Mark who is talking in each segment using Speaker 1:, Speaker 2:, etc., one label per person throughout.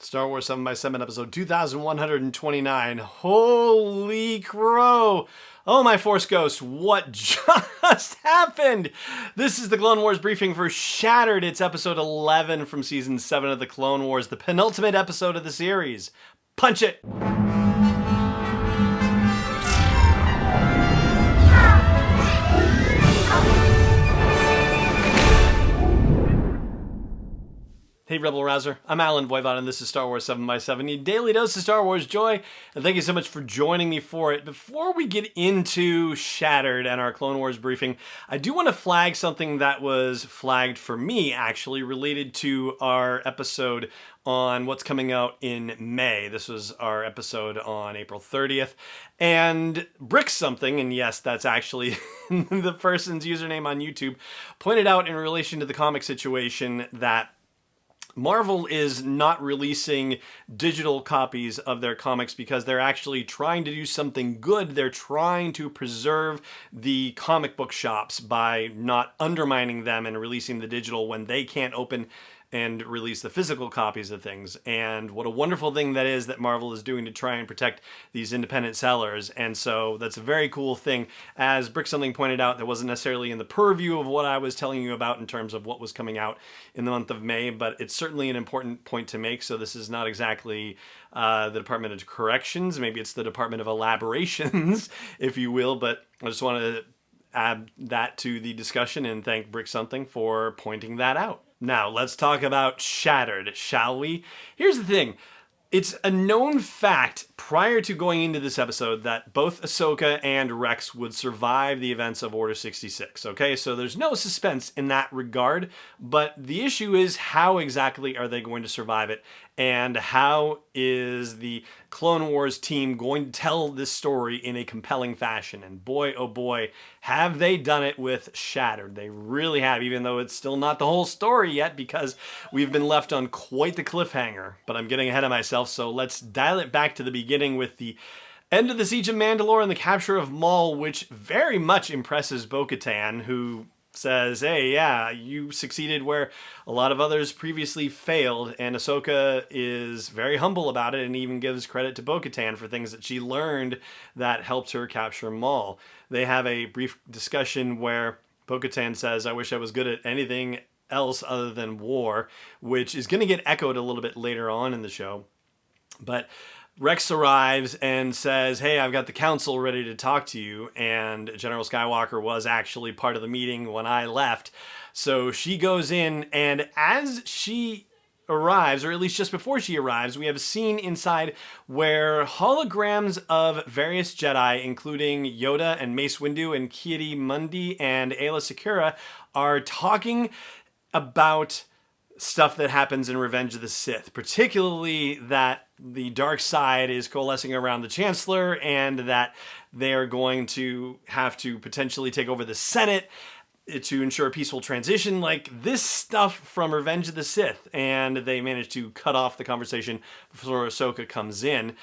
Speaker 1: Star Wars 7x7, episode 2129. Holy crow! Oh, my Force Ghost, what just happened? This is the Clone Wars briefing for Shattered. It's episode 11 from season 7 of the Clone Wars, the penultimate episode of the series. Punch it! Hey Rebel Rouser, I'm Alan Voivod and this is Star Wars 7x7, your daily dose of Star Wars joy, and thank you so much for joining me for it. Before we get into Shattered and our Clone Wars briefing, I do want to flag something that was flagged for me, actually, related to our episode on what's coming out in May. This was our episode on April 30th, and Brick Something, and yes, that's actually the person's username on YouTube, pointed out in relation to the comic situation that Marvel is not releasing digital copies of their comics because they're actually trying to do something good. They're trying to preserve the comic book shops by not undermining them and releasing the digital when they can't open and release the physical copies of things. And what a wonderful thing that is that Marvel is doing to try and protect these independent sellers. And so that's a very cool thing. As Brick Something pointed out, that wasn't necessarily in the purview of what I was telling you about in terms of what was coming out in the month of May, but it's certainly an important point to make. So this is not exactly the Department of Corrections. Maybe it's the Department of Elaborations, if you will, but I just wanted to add that to the discussion and thank Brick Something for pointing that out. Now, let's talk about Shattered, shall we? Here's the thing. It's a known fact prior to going into this episode that both Ahsoka and Rex would survive the events of Order 66, okay? So there's no suspense in that regard, but the issue is how exactly are they going to survive it, and how is the Clone Wars team going to tell this story in a compelling fashion? And boy, oh boy, have they done it with Shattered. They really have, even though it's still not the whole story yet because we've been left on quite the cliffhanger. But I'm getting ahead of myself, so let's dial it back to the beginning with the end of the Siege of Mandalore and the capture of Maul, which very much impresses Bo-Katan, who says, hey, yeah, you succeeded where a lot of others previously failed, and Ahsoka is very humble about it and even gives credit to Bo-Katan for things that she learned that helped her capture Maul. They have a brief discussion where Bo-Katan says, I wish I was good at anything else other than war, which is going to get echoed a little bit later on in the show. But Rex arrives and says, hey, I've got the council ready to talk to you, and General Skywalker was actually part of the meeting when I left. So she goes in, and as she arrives, or at least just before she arrives, we have a scene inside where holograms of various Jedi, including Yoda and Mace Windu and Ki-Adi-Mundi and Aayla Secura, are talking about stuff that happens in Revenge of the Sith, particularly that the dark side is coalescing around the Chancellor and that they are going to have to potentially take over the Senate to ensure a peaceful transition, like this stuff from Revenge of the Sith. And they manage to cut off the conversation before Ahsoka comes in.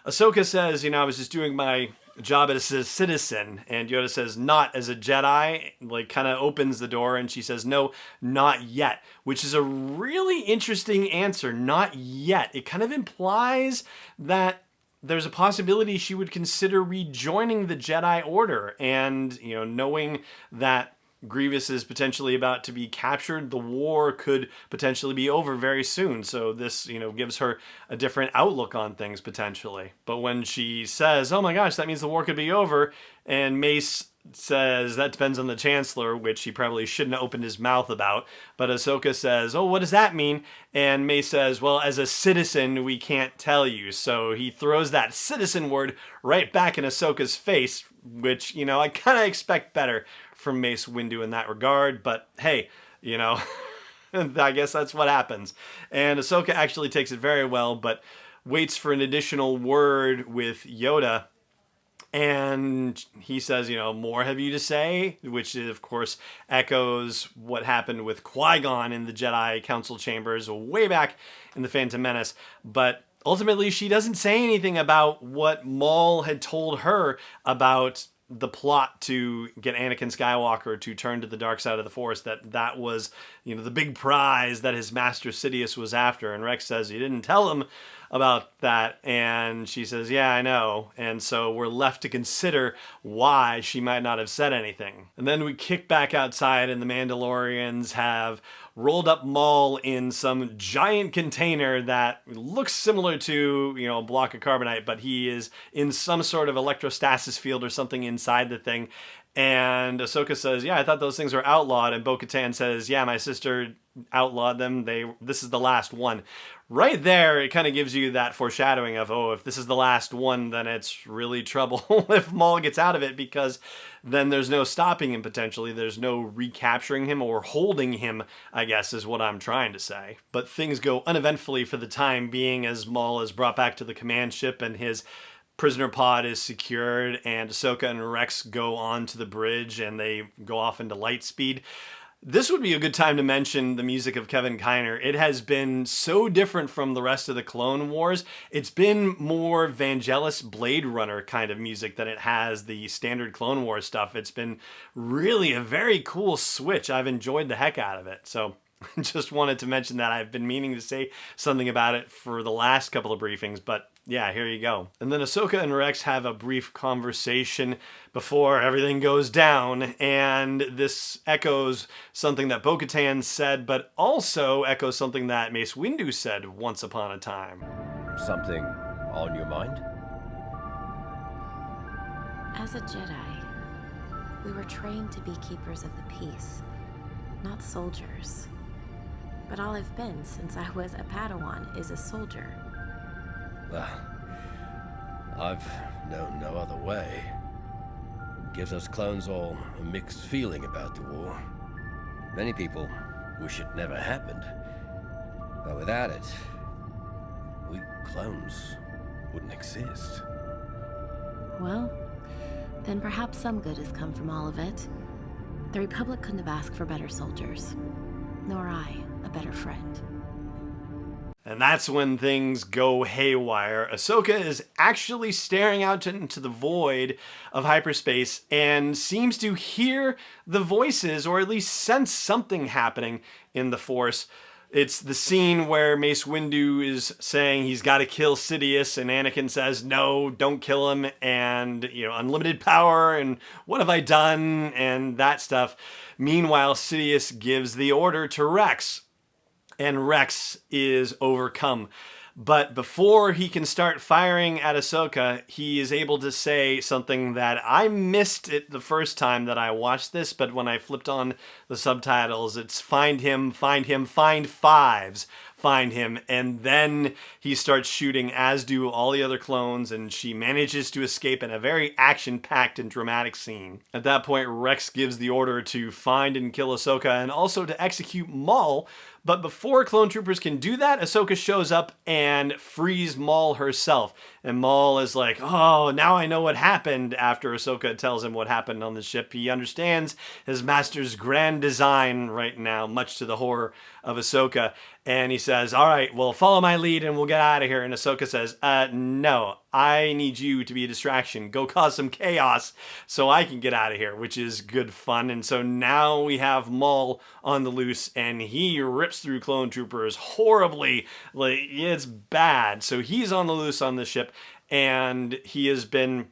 Speaker 1: Ahsoka says, I was just doing my job as a citizen, and Yoda says, not as a Jedi, like kind of opens the door, and she says, no, not yet, which is a really interesting answer, not yet. It kind of implies that there's a possibility she would consider rejoining the Jedi Order, and, knowing that Grievous is potentially about to be captured, the war could potentially be over very soon. So this, gives her a different outlook on things potentially. But when she says, oh my gosh, that means the war could be over, and Mace says that depends on the Chancellor, which he probably shouldn't have opened his mouth about. But Ahsoka says, oh, what does that mean? And Mace says, well, as a citizen, we can't tell you. So he throws that citizen word right back in Ahsoka's face, which, I kind of expect better from Mace Windu in that regard. But hey, I guess that's what happens. And Ahsoka actually takes it very well, but waits for an additional word with Yoda. And he says, more have you to say? Which, of course, echoes what happened with Qui-Gon in the Jedi Council chambers way back in The Phantom Menace. But ultimately, she doesn't say anything about what Maul had told her about the plot to get Anakin Skywalker to turn to the dark side of the Force, that was, the big prize that his master Sidious was after. And Rex says, you didn't tell him about that. And she says, yeah, I know. And so we're left to consider why she might not have said anything. And then we kick back outside, and the Mandalorians have rolled up Maul in some giant container that looks similar to, a block of carbonite, but he is in some sort of electrostasis field or something inside the thing. And Ahsoka says, yeah, I thought those things were outlawed. And Bo-Katan says, yeah, my sister outlawed them. This is the last one. Right there, it kind of gives you that foreshadowing of, if this is the last one, then it's really trouble if Maul gets out of it, because then there's no stopping him potentially. There's no recapturing him or holding him, I guess is what I'm trying to say. But things go uneventfully for the time being as Maul is brought back to the command ship and his prisoner pod is secured, and Ahsoka and Rex go on to the bridge and they go off into light speed. This would be a good time to mention the music of Kevin Kiner. It has been so different from the rest of the Clone Wars. It's been more Vangelis Blade Runner kind of music than it has the standard Clone Wars stuff. It's been really a very cool switch. I've enjoyed the heck out of it. So just wanted to mention that. I've been meaning to say something about it for the last couple of briefings, but yeah, here you go. And then Ahsoka and Rex have a brief conversation before everything goes down, and this echoes something that Bo-Katan said, but also echoes something that Mace Windu said once upon a time.
Speaker 2: Something on your mind?
Speaker 3: As a Jedi, we were trained to be keepers of the peace, not soldiers. But all I've been since I was a Padawan is a soldier.
Speaker 2: I've known no other way. It gives us clones all a mixed feeling about the war. Many people wish it never happened. But without it, we clones wouldn't exist.
Speaker 3: Well, then perhaps some good has come from all of it. The Republic couldn't have asked for better soldiers, nor I a better friend.
Speaker 1: And that's when things go haywire. Ahsoka is actually staring out into the void of hyperspace and seems to hear the voices, or at least sense something happening in the Force. It's the scene where Mace Windu is saying he's got to kill Sidious, and Anakin says, no, don't kill him, and, unlimited power, and what have I done, and that stuff. Meanwhile, Sidious gives the order to Rex, and Rex is overcome. But before he can start firing at Ahsoka, he is able to say something that I missed it the first time that I watched this, but when I flipped on the subtitles, it's find him, find fives, find him. And then he starts shooting, as do all the other clones, and she manages to escape in a very action-packed and dramatic scene. At that point, Rex gives the order to find and kill Ahsoka, and also to execute Maul. But before clone troopers can do that, Ahsoka shows up and frees Maul herself. And Maul is like, oh, now I know what happened. After Ahsoka tells him what happened on the ship, he understands his master's grand design right now, much to the horror of Ahsoka. And he says, all right, well, follow my lead and we'll get out of here. And Ahsoka says, no, I need you to be a distraction. Go cause some chaos so I can get out of here, which is good fun. And so now we have Maul on the loose, and he rips through clone troopers horribly. Like, it's bad. So he's on the loose on the ship, and he has been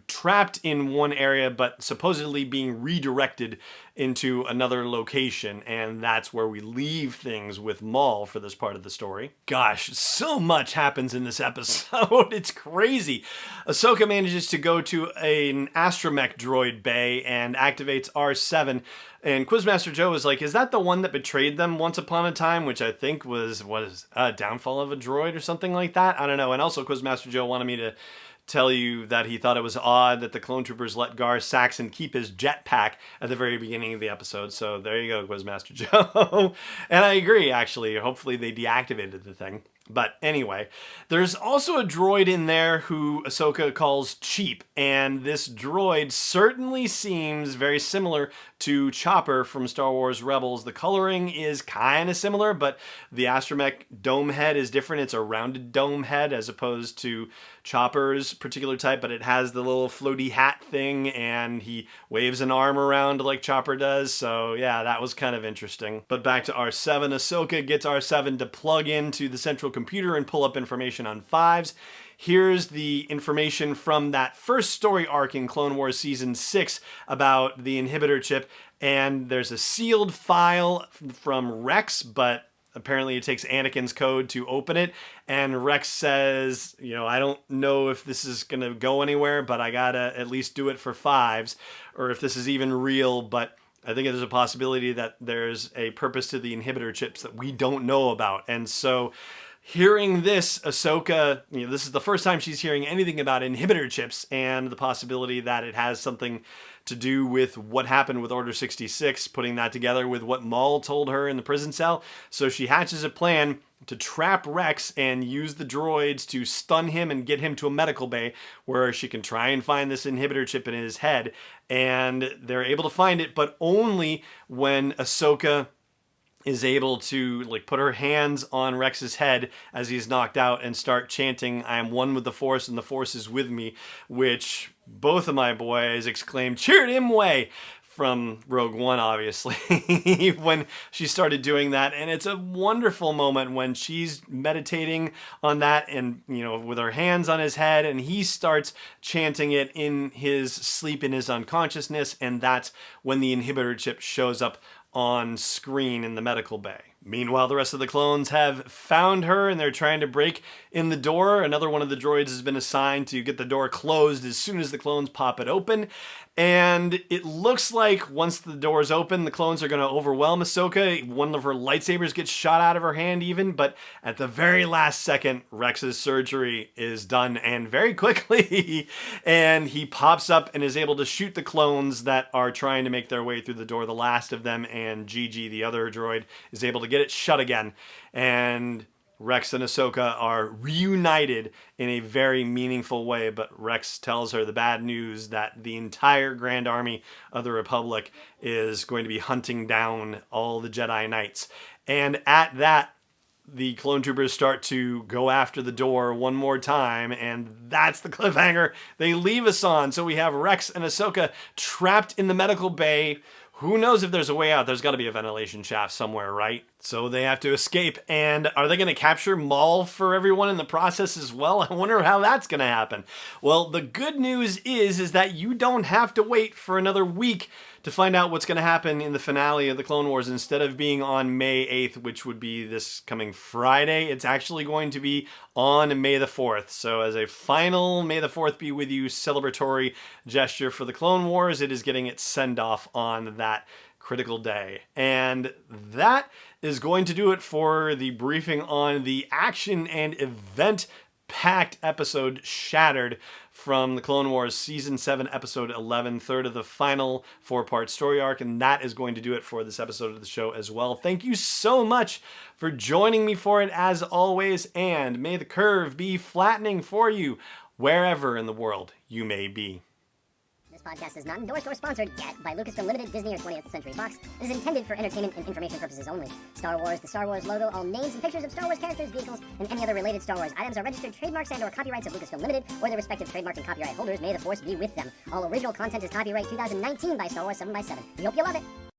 Speaker 1: trapped in one area, but supposedly being redirected into another location, and that's where we leave things with Maul for this part of the story. Gosh, so much happens in this episode. It's crazy. Ahsoka manages to go to an astromech droid bay and activates R7, and Quizmaster Joe is like, is that the one that betrayed them once upon a time, which I think was a downfall of a droid or something like that? I don't know. And also Quizmaster Joe wanted me to tell you that he thought it was odd that the clone troopers let Gar Saxon keep his jetpack at the very beginning of the episode. So there you go, Quizmaster Joe. And I agree, actually. Hopefully they deactivated the thing. But anyway, there's also a droid in there who Ahsoka calls Cheap, and this droid certainly seems very similar to Chopper from Star Wars Rebels. The coloring is kind of similar, but the astromech dome head is different. It's a rounded dome head as opposed to Chopper's particular type, but it has the little floaty hat thing, and he waves an arm around like Chopper does. So yeah, that was kind of interesting. But back to R7, Ahsoka gets R7 to plug into the central computer and pull up information on Fives. Here's the information from that first story arc in Clone Wars Season 6 about the inhibitor chip, and there's a sealed file from Rex, but apparently it takes Anakin's code to open it, and Rex says, I don't know if this is going to go anywhere, but I gotta at least do it for Fives, or if this is even real, but I think there's a possibility that there's a purpose to the inhibitor chips that we don't know about. And so hearing this, Ahsoka, this is the first time she's hearing anything about inhibitor chips and the possibility that it has something to do with what happened with Order 66, putting that together with what Maul told her in the prison cell. So she hatches a plan to trap Rex and use the droids to stun him and get him to a medical bay where she can try and find this inhibitor chip in his head. And they're able to find it, but only when Ahsoka is able to put her hands on Rex's head as he's knocked out and start chanting, "I am one with the Force and the Force is with me," which both of my boys exclaimed, "Cheered him way!" from Rogue One, obviously, when she started doing that. And it's a wonderful moment when she's meditating on that and, with her hands on his head, and he starts chanting it in his sleep, in his unconsciousness, and that's when the inhibitor chip shows up on screen in the medical bay. Meanwhile, the rest of the clones have found her and they're trying to break in the door. Another one of the droids has been assigned to get the door closed as soon as the clones pop it open. And it looks like once the door's open, the clones are going to overwhelm Ahsoka. One of her lightsabers gets shot out of her hand even, but at the very last second, Rex's surgery is done, and very quickly. And he pops up and is able to shoot the clones that are trying to make their way through the door, the last of them, and Gigi, the other droid, is able to get it shut again. And Rex and Ahsoka are reunited in a very meaningful way, but Rex tells her the bad news that the entire Grand Army of the Republic is going to be hunting down all the Jedi Knights. And at that, the clone troopers start to go after the door one more time, and that's the cliffhanger they leave us on. So we have Rex and Ahsoka trapped in the medical bay. Who knows if there's a way out? There's got to be a ventilation shaft somewhere, right? So they have to escape. And are they going to capture Maul for everyone in the process as well? I wonder how that's going to happen. Well, the good news is that you don't have to wait for another week to find out what's going to happen in the finale of the Clone Wars. Instead of being on May 8th, which would be this coming Friday, it's actually going to be on May the 4th. So as a final May the 4th be with you celebratory gesture for the Clone Wars, it is getting its send-off on that critical day. And that is going to do it for the briefing on the action and event-packed episode Shattered from the Clone Wars Season 7, Episode 11, third of the final 4-part story arc, and that is going to do it for this episode of the show as well. Thank you so much for joining me for it, as always, and may the curve be flattening for you wherever in the world you may be.
Speaker 4: This podcast is not endorsed or sponsored yet by Lucasfilm Limited, Disney, or 20th Century Fox. It is intended for entertainment and information purposes only. Star Wars, the Star Wars logo, all names and pictures of Star Wars characters, vehicles, and any other related Star Wars items are registered trademarks and/or copyrights of Lucasfilm Limited or their respective trademark and copyright holders. May the Force be with them. All original content is copyright 2019 by Star Wars 7x7. We hope you love it.